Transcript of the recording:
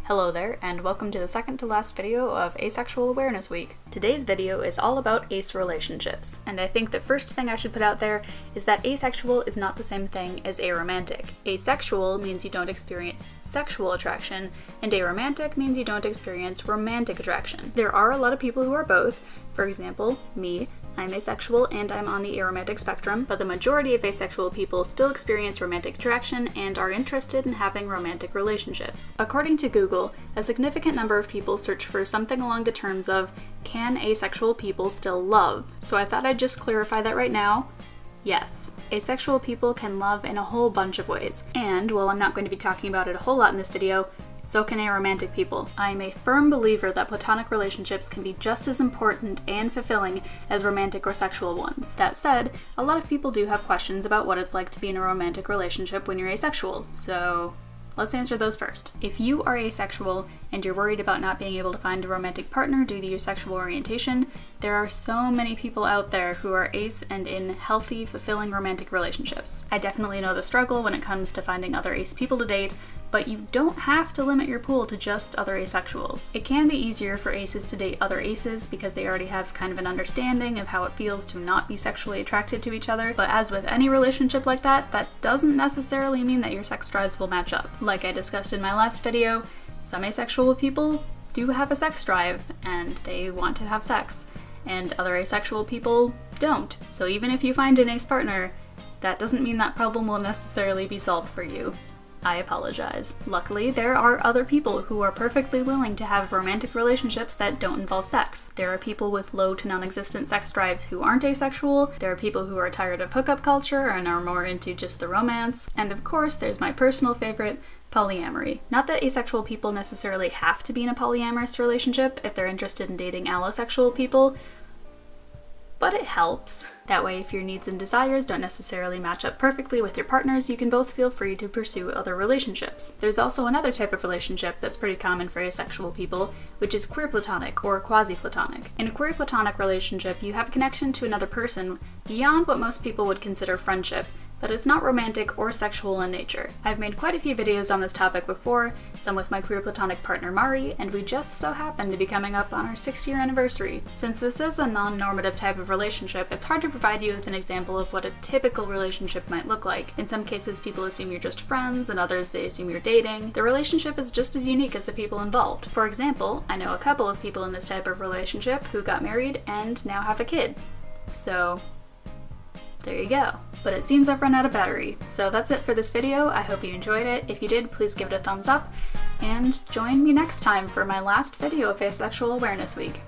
Hello there, and welcome to the second to last video of Asexual Awareness Week. Today's video is all about ace relationships, and I think the first thing I should put out there is that asexual is not the same thing as aromantic. Asexual means you don't experience sexual attraction, and aromantic means you don't experience romantic attraction. There are a lot of people who are both. For example, me. I'm asexual and I'm on the aromantic spectrum, but the majority of asexual people still experience romantic attraction and are interested in having romantic relationships. According to Google, a significant number of people search for something along the terms of, can asexual people still love? So I thought I'd just clarify that right now. Yes, asexual people can love in a whole bunch of ways, and while I'm not going to be talking about it a whole lot in this video, so can aromantic people. I am a firm believer that platonic relationships can be just as important and fulfilling as romantic or sexual ones. That said, a lot of people do have questions about what it's like to be in a romantic relationship when you're asexual, so let's answer those first. If you are asexual and you're worried about not being able to find a romantic partner due to your sexual orientation, there are so many people out there who are ace and in healthy, fulfilling romantic relationships. I definitely know the struggle when it comes to finding other ace people to date, but you don't have to limit your pool to just other asexuals. It can be easier for aces to date other aces because they already have kind of an understanding of how it feels to not be sexually attracted to each other, but as with any relationship like that, that doesn't necessarily mean that your sex drives will match up. Like I discussed in my last video, some asexual people do have a sex drive and they want to have sex, and other asexual people don't. So even if you find an ace partner, that doesn't mean that problem will necessarily be solved for you. I apologize. Luckily, there are other people who are perfectly willing to have romantic relationships that don't involve sex. There are people with low to non-existent sex drives who aren't asexual, there are people who are tired of hookup culture and are more into just the romance, and of course there's my personal favorite, polyamory. Not that asexual people necessarily have to be in a polyamorous relationship if they're interested in dating allosexual people, but it helps. That way, if your needs and desires don't necessarily match up perfectly with your partners, you can both feel free to pursue other relationships. There's also another type of relationship that's pretty common for asexual people, which is queer platonic or quasi-platonic. In a queer platonic relationship, you have a connection to another person beyond what most people would consider friendship, but it's not romantic or sexual in nature. I've made quite a few videos on this topic before, some with my queer platonic partner Mari, and we just so happen to be coming up on our 6-year anniversary. Since this is a non-normative type of relationship, it's hard to provide you with an example of what a typical relationship might look like. In some cases, people assume you're just friends, and others they assume you're dating. The relationship is just as unique as the people involved. For example, I know a couple of people in this type of relationship who got married and now have a kid. So there you go. But it seems I've run out of battery. So that's it for this video. I hope you enjoyed it. If you did, please give it a thumbs up, and join me next time for my last video of Asexual Awareness Week.